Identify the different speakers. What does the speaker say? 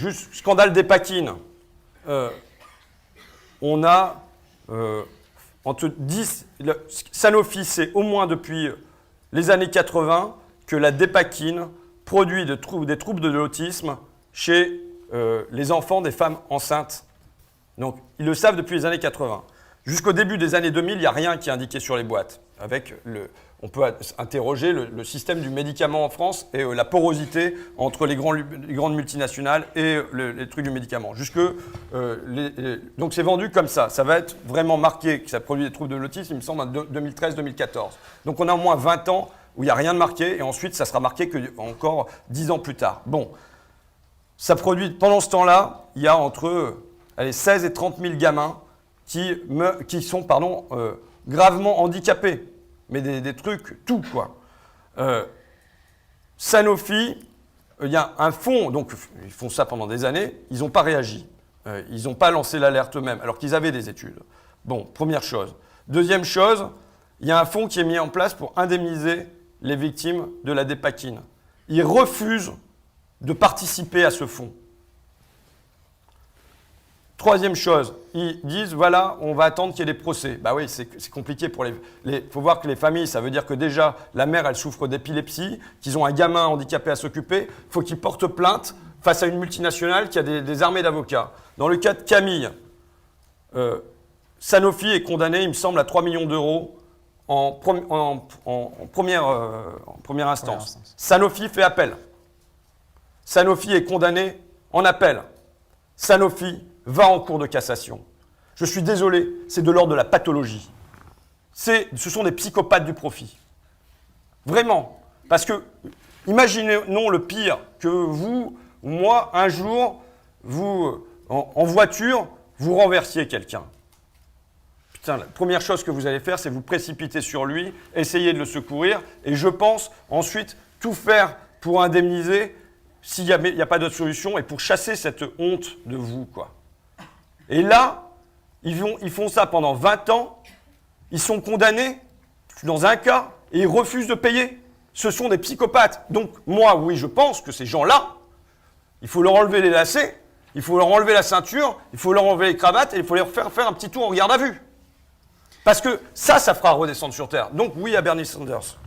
Speaker 1: Juste, scandale des Paquines. On a entre 10... Sanofi, c'est au moins depuis les années 80 que la dépakine produit des troubles de l'autisme chez les enfants des femmes enceintes. Donc, ils le savent depuis les années 80. Jusqu'au début des années 2000, il n'y a rien qui est indiqué sur les boîtes. On peut interroger le système du médicament en France et la porosité entre les grandes multinationales et les trucs du médicament. Donc c'est vendu comme ça. Ça va être vraiment marqué que ça produit des troubles de l'autisme, il me semble, en 2013-2014. Donc on a au moins 20 ans où il n'y a rien de marqué et ensuite ça sera marqué encore 10 ans plus tard. Bon, ça produit, pendant ce temps-là, il y a entre 16 et 30 000 gamins qui sont gravement handicapés. Mais des trucs, tout quoi. Sanofi, il y a un fonds, donc ils font ça pendant des années, ils n'ont pas réagi. Ils n'ont pas lancé l'alerte eux-mêmes, alors qu'ils avaient des études. Bon, première chose. Deuxième chose, il y a un fonds qui est mis en place pour indemniser les victimes de la dépakine. Ils refusent de participer à ce fonds. Troisième chose, ils disent, voilà, on va attendre qu'il y ait des procès. Bah oui, c'est compliqué pour il faut voir que les familles, ça veut dire que déjà, la mère, elle souffre d'épilepsie, qu'ils ont un gamin handicapé à s'occuper, il faut qu'ils portent plainte face à une multinationale qui a des armées d'avocats. Dans le cas de Camille, Sanofi est condamné, il me semble, à 3 millions d'euros en première instance. Sanofi fait appel. Sanofi est condamné en appel. Sanofi va en cours de cassation. Je suis désolé, c'est de l'ordre de la pathologie. Ce sont des psychopathes du profit. Vraiment. Parce que, imaginons le pire, que vous, ou moi, un jour, en voiture, vous renversiez quelqu'un. Putain, la première chose que vous allez faire, c'est vous précipiter sur lui, essayer de le secourir, et je pense ensuite tout faire pour indemniser s'il n'y a pas d'autre solution et pour chasser cette honte de vous, quoi. Et là, ils font ça pendant 20 ans, ils sont condamnés dans un cas et ils refusent de payer. Ce sont des psychopathes. Donc moi, oui, je pense que ces gens-là, il faut leur enlever les lacets, il faut leur enlever la ceinture, il faut leur enlever les cravates et il faut leur faire un petit tour en garde à vue. Parce que ça fera redescendre sur Terre. Donc oui à Bernie Sanders.